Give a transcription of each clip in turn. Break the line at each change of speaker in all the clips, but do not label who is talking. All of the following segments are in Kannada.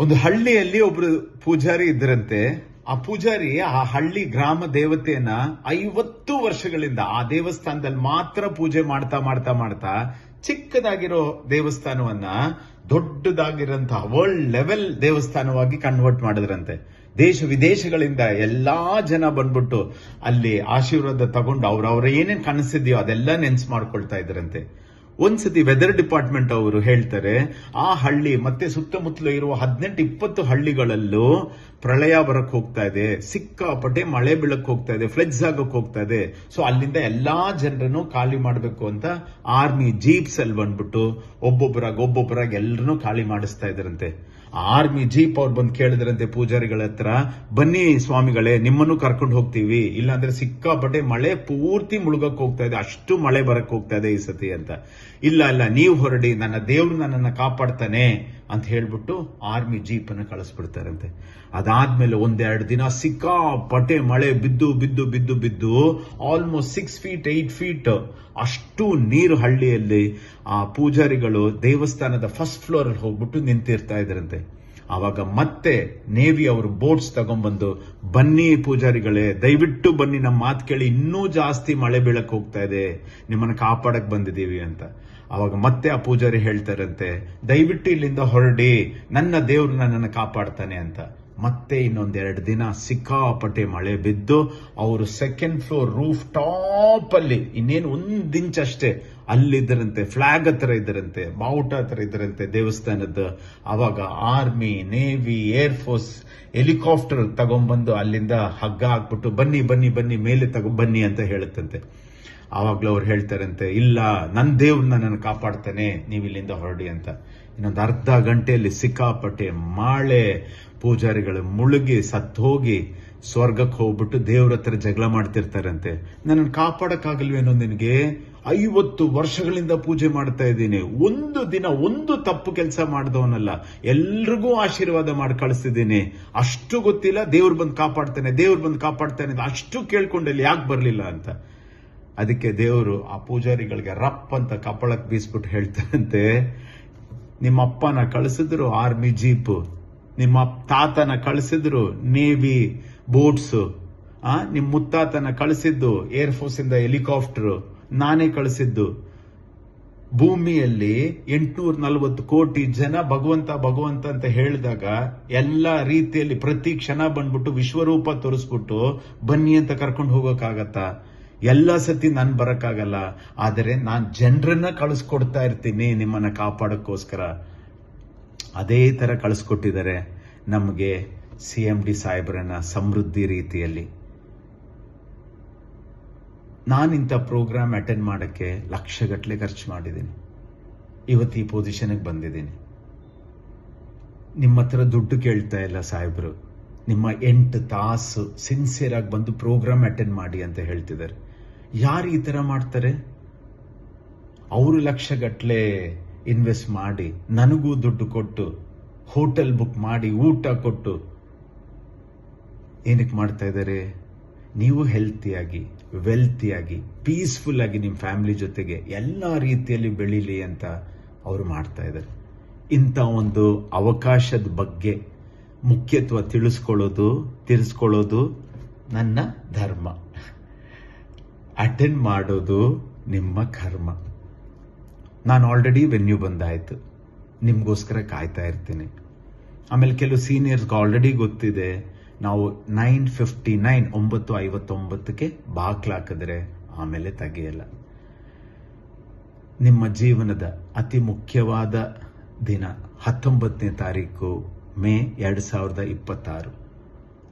ಒಂದು ಹಳ್ಳಿಯಲ್ಲಿ ಒಬ್ರು ಪೂಜಾರಿ ಇದ್ರಂತೆ. ಆ ಪೂಜಾರಿ ಆ ಹಳ್ಳಿ ಗ್ರಾಮ ದೇವತೆಯನ್ನ 50 ವರ್ಷಗಳಿಂದ ಆ ದೇವಸ್ಥಾನದಲ್ಲಿ ಮಾತ್ರ ಪೂಜೆ ಮಾಡ್ತಾ ಮಾಡ್ತಾ ಮಾಡ್ತಾ ಚಿಕ್ಕದಾಗಿರೋ ದೇವಸ್ಥಾನವನ್ನ ದೊಡ್ಡದಾಗಿರಂತಹ ವರ್ಲ್ಡ್ ಲೆವೆಲ್ ದೇವಸ್ಥಾನವಾಗಿ ಕನ್ವರ್ಟ್ ಮಾಡಿದ್ರಂತೆ. ದೇಶ ವಿದೇಶಗಳಿಂದ ಎಲ್ಲಾ ಜನ ಬಂದ್ಬಿಟ್ಟು ಅಲ್ಲಿ ಆಶೀರ್ವಾದ ತಗೊಂಡು ಅವ್ರವ್ರ ಏನೇನ್ ಕನಸಿದ್ಯೋ ಅದೆಲ್ಲ ನೆನ್ಸ್ ಮಾಡ್ಕೊಳ್ತಾ ಇದ್ರಂತೆ. ಒಂದ್ಸತಿ ವೆದರ್ ಡಿಪಾರ್ಟ್ಮೆಂಟ್ ಅವರು ಹೇಳ್ತಾರೆ, ಆ ಹಳ್ಳಿ ಮತ್ತೆ ಸುತ್ತಮುತ್ತಲು ಇರುವ 18-20 ಹಳ್ಳಿಗಳಲ್ಲೂ ಪ್ರಳಯ ಬರಕ್ ಹೋಗ್ತಾ ಇದೆ, ಸಿಕ್ಕಾಪಟ್ಟೆ ಮಳೆ ಬೀಳಕ್ ಹೋಗ್ತಾ ಇದೆ, ಫ್ಲಡ್ಸ್ ಆಗಕ್ ಹೋಗ್ತಾ ಇದೆ. ಸೊ ಅಲ್ಲಿಂದ ಎಲ್ಲಾ ಜನರನ್ನು ಖಾಲಿ ಮಾಡಬೇಕು ಅಂತ ಆರ್ಮಿ ಜೀಪ್ಸ್ ಅಲ್ಲಿ ಬಂದ್ಬಿಟ್ಟು ಒಬ್ಬೊಬ್ಬರಾಗಿ ಎಲ್ಲರನ್ನೂ ಖಾಲಿ ಮಾಡಿಸ್ತಾ ಇದ್ರಂತೆ. ಆರ್ಮಿ ಜೀಪ್ ಅವ್ರು ಬಂದು ಕೇಳಿದ್ರಂತೆ ಪೂಜಾರಿಗಳ ಹತ್ರ, ಬನ್ನಿ ಸ್ವಾಮಿಗಳೇ ನಿಮ್ಮನ್ನು ಕರ್ಕೊಂಡು ಹೋಗ್ತೀವಿ, ಇಲ್ಲಾಂದ್ರೆ ಸಿಕ್ಕಾಪಟ್ಟೆ ಮಳೆ ಪೂರ್ತಿ ಮುಳುಗಕ್ ಹೋಗ್ತಾ ಇದೆ, ಅಷ್ಟು ಮಳೆ ಬರಕ್ ಹೋಗ್ತಾ ಇದೆ ಈ ಸತಿ ಅಂತ. ಇಲ್ಲ ನೀವು ಹೊರಡಿ, ನನ್ನ ದೇವ್ರು ನನ್ನನ್ನ ಕಾಪಾಡ್ತಾನೆ ಅಂತ ಹೇಳ್ಬಿಟ್ಟು ಆರ್ಮಿ ಜೀಪ್ ಅನ್ನು ಕಳಿಸ್ಬಿಡ್ತಾರಂತೆ. ಅದಾದ್ಮೇಲೆ 1-2 ದಿನ ಸಿಕ್ಕಾಪಟ್ಟೆ ಮಳೆ ಬಿದ್ದು ಬಿದ್ದು ಬಿದ್ದು ಬಿದ್ದು ಆಲ್ಮೋಸ್ಟ್ 6 feet 8 feet ಅಷ್ಟು ನೀರು ಹಳ್ಳಿಯಲ್ಲಿ. ಆ ಪೂಜಾರಿಗಳು ದೇವಸ್ಥಾನದ ಫಸ್ಟ್ ಫ್ಲೋರ್ ಅಲ್ಲಿ ಹೋಗ್ಬಿಟ್ಟು ನಿಂತಿರ್ತಾ ಇದ್ರಂತೆ. ಆವಾಗ ಮತ್ತೆ ನೇವಿ ಅವರು ಬೋಟ್ಸ್ ತಗೊಂಡ್ಬಂದು, ಬನ್ನಿ ಪೂಜಾರಿಗಳೇ ದಯವಿಟ್ಟು ಬನ್ನಿ, ನಮ್ಮ ಮಾತು ಕೇಳಿ, ಇನ್ನೂ ಜಾಸ್ತಿ ಮಳೆ ಬೀಳಕ್ ಹೋಗ್ತಾ ಇದೆ, ನಿಮ್ಮನ್ನ ಕಾಪಾಡಕ್ ಬಂದಿದೀವಿ ಅಂತ. ಅವಾಗ ಮತ್ತೆ ಆ ಪೂಜಾರಿ ಹೇಳ್ತಾರಂತೆ, ದಯವಿಟ್ಟು ಇಲ್ಲಿಂದ ಹೊರಡಿ, ನನ್ನ ದೇವ್ರು ನನ್ನನ್ನು ಕಾಪಾಡ್ತಾನೆ ಅಂತ. ಮತ್ತೆ ಇನ್ನೊಂದೆರಡು ದಿನ ಸಿಕ್ಕಾಪಟ್ಟೆ ಮಳೆ ಬಿದ್ದು ಅವರು 2nd floor ರೂಫ್ ಟಾಪ್ ಅಲ್ಲಿ ಇನ್ನೇನು 1 ಇಂಚ್ ಅಷ್ಟೇ ಅಲ್ಲಿದ್ದರಂತೆ, ಫ್ಲಾಗ್ ಹತ್ರ ಇದ್ದರಂತೆ, ಬಾವುಟ ಹತ್ರ ಇದ್ದರಂತೆ ದೇವಸ್ಥಾನದ. ಅವಾಗ army, navy, air force helicopter ತಗೊಂಡ್ಬಂದು ಅಲ್ಲಿಂದ ಹಗ್ಗ ಹಾಕ್ಬಿಟ್ಟು ಬನ್ನಿ ಬನ್ನಿ ಬನ್ನಿ ಮೇಲೆ ಬನ್ನಿ ಅಂತ ಹೇಳುತ್ತಂತೆ. ಆವಾಗ್ಲೂ ಅವ್ರು ಹೇಳ್ತಾರಂತೆ, ಇಲ್ಲ ನನ್ನ ದೇವ್ರು ನನ್ನನ್ನು ಕಾಪಾಡ್ತಾನೆ, ನೀವು ಇಲ್ಲಿಂದ ಹೊರಡಿ ಅಂತ. ಇನ್ನೊಂದು ಅರ್ಧ ಗಂಟೆಯಲ್ಲಿ ಸಿಕ್ಕಾಪಟ್ಟೆ ಮಳೆ, ಪೂಜಾರಿಗಳು ಮುಳುಗಿ ಸತ್ತೋಗಿ ಸ್ವರ್ಗಕ್ಕೆ ಹೋಗ್ಬಿಟ್ಟು ದೇವ್ರ ಹತ್ರ ಜಗಳ ಮಾಡ್ತಿರ್ತಾರಂತೆ. ನನ್ನನ್ನು ಕಾಪಾಡಕ್ಕಾಗಲ್ವೇನೋ ನಿನಗೆ, 50 ವರ್ಷಗಳಿಂದ ಪೂಜೆ ಮಾಡ್ತಾ ಇದ್ದೀನಿ, ಒಂದು ದಿನ ಒಂದು ತಪ್ಪು ಕೆಲಸ ಮಾಡಿದವನಲ್ಲ, ಎಲ್ರಿಗೂ ಆಶೀರ್ವಾದ ಮಾಡಿ ಕಳಿಸ್ತಿದ್ದೀನಿ, ಅಷ್ಟು ಗೊತ್ತಿಲ್ಲ ದೇವ್ರು ಬಂದು ಕಾಪಾಡ್ತಾನೆ ದೇವ್ರು ಬಂದು ಕಾಪಾಡ್ತಾನೆ, ಅಷ್ಟು ಕೇಳ್ಕೊಂಡಲ್ಲಿ ಯಾಕೆ ಬರ್ಲಿಲ್ಲ ಅಂತ. ಅದಕ್ಕೆ ದೇವರು ಆ ಪೂಜಾರಿಗಳಿಗೆ ರಪ್ ಅಂತ ಕಪಾಳಕ್ಕೆ ಬೀಸ್ಬಿಟ್ಟು ಹೇಳ್ತಾರಂತೆ, ನಿಮ್ಮ ಅಪ್ಪನ ಕಳಿಸಿದ್ರು ಆರ್ಮಿ ಜೀಪ್, ನಿಮ್ಮ ತಾತನ ಕಳಿಸಿದ್ರು ನೇವಿ ಬೋಟ್ಸ್, ನಿಮ್ಮ ಮುತ್ತಾತನ ಕಳಿಸಿದ್ದು ಏರ್ ಫೋರ್ಸ್ ಇಂದ ಹೆಲಿಕಾಪ್ಟರ್, ನಾನೇ ಕಳಿಸಿದ್ದು. ಭೂಮಿಯಲ್ಲಿ 840 ಕೋಟಿ ಜನ ಭಗವಂತ ಭಗವಂತ ಅಂತ ಹೇಳಿದಾಗ ಎಲ್ಲ ರೀತಿಯಲ್ಲಿ ಪ್ರತಿ ಕ್ಷಣ ಬಂದ್ಬಿಟ್ಟು ವಿಶ್ವರೂಪ ತೋರಿಸ್ಬಿಟ್ಟು ಬನ್ನಿ ಅಂತ ಕರ್ಕೊಂಡು ಹೋಗೋಕ್ಕಾಗತ್ತಾ? ಎಲ್ಲ ಸತಿ ನಾನು ಬರಕ್ಕಾಗಲ್ಲ, ಆದರೆ ನಾನು ಜನರನ್ನ ಕಳಿಸ್ಕೊಡ್ತಾ ಇರ್ತೀನಿ ನಿಮ್ಮನ್ನ ಕಾಪಾಡಕ್ಕೋಸ್ಕರ. ಅದೇ ತರ ಕಳಿಸ್ಕೊಟ್ಟಿದ್ದಾರೆ ನಮಗೆ CMD ಸಾಹೇಬ್ರನ್ನ ಸಮೃದ್ಧಿ ರೀತಿಯಲ್ಲಿ. ನಾನಿಂಥ ಪ್ರೋಗ್ರಾಮ್ ಅಟೆಂಡ್ ಮಾಡಕ್ಕೆ ಲಕ್ಷಗಟ್ಟಲೆ ಖರ್ಚು ಮಾಡಿದ್ದೀನಿ, ಇವತ್ತು ಈ ಪೊಸಿಷನ್ಗೆ ಬಂದಿದ್ದೀನಿ. ನಿಮ್ಮ ಹತ್ರ ದುಡ್ಡು ಕೇಳ್ತಾ ಇಲ್ಲ ಸಾಹೇಬ್ರು, ನಿಮ್ಮ 8 ತಾಸು ಸಿನ್ಸಿಯರ್ ಆಗಿ ಬಂದು ಪ್ರೋಗ್ರಾಮ್ ಅಟೆಂಡ್ ಮಾಡಿ ಅಂತ ಹೇಳ್ತಿದ್ದಾರೆ. ಯಾರು ಈ ತರ ಮಾಡ್ತಾರೆ? ಅವರು ಲಕ್ಷಗಟ್ಟಲೆ ಇನ್ವೆಸ್ಟ್ ಮಾಡಿ ನನಗೂ ದುಡ್ಡು ಕೊಟ್ಟು ಹೋಟೆಲ್ ಬುಕ್ ಮಾಡಿ ಊಟ ಕೊಟ್ಟು ಏನಕ್ಕೆ ಮಾಡ್ತಾ ಇದ್ದಾರೆ? ನೀವು ಹೆಲ್ತಿಯಾಗಿ, ವೆಲ್ತಿಯಾಗಿ, ಪೀಸ್ಫುಲ್ ಆಗಿ ನಿಮ್ಮ ಫ್ಯಾಮಿಲಿ ಜೊತೆಗೆ ಎಲ್ಲ ರೀತಿಯಲ್ಲಿ ಬೆಳೀಲಿ ಅಂತ ಅವರು ಮಾಡ್ತಾ ಇದ್ದಾರೆ. ಇಂಥ ಒಂದು ಅವಕಾಶದ ಬಗ್ಗೆ ಮುಖ್ಯತ್ವ ತಿಳಿಸ್ಕೊಳ್ಳೋದು ನನ್ನ ಧರ್ಮ, ಅಟೆಂಡ್ ಮಾಡೋದು ನಿಮ್ಮ ಕರ್ಮ. ನಾನು ಆಲ್ರೆಡಿ ವೆನ್ಯೂ ಬಂದಾಯ್ತು, ನಿಮ್ಗೋಸ್ಕರ ಕಾಯ್ತಾ ಇರ್ತೀನಿ. ಆಮೇಲೆ ಕೆಲವು ಸೀನಿಯರ್ಸ್ಗೆ ಆಲ್ರೆಡಿ ಗೊತ್ತಿದೆ, ನಾವು 9:59 ಬಾಗ್ಲಾಕಿದ್ರೆ ಆಮೇಲೆ ತೆಗೆಯಲ್ಲ. ನಿಮ್ಮ ಜೀವನದ ಅತಿ ಮುಖ್ಯವಾದ ದಿನ 19ನೇ ತಾರೀಕು ಮೇ 2026.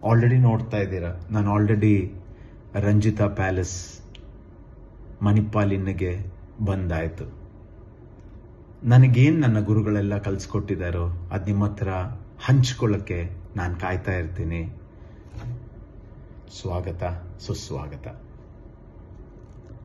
ಆಲ್ರೆಡಿ ನೋಡ್ತಾ ಇದ್ದೀರಾ, ನಾನು ಆಲ್ರೆಡಿ ರಂಜಿತಾ ಪ್ಯಾಲೇಸ್ ಮಣಿಪಾಲಿನ್ಗೆ ಬಂದಾಯ್ತು. ನನಗೇನು ನನ್ನ ಗುರುಗಳೆಲ್ಲ ಕಲಿಸ್ಕೊಟ್ಟಿದ್ದಾರೋ ಅದು ನಿಮ್ಮ ಹತ್ರ ಹಂಚ್ಕೊಳ್ಳಕ್ಕೆ ನಾನು ಕಾಯ್ತಾ ಇರ್ತೀನಿ. ಸ್ವಾಗತ ಸುಸ್ವಾಗತ.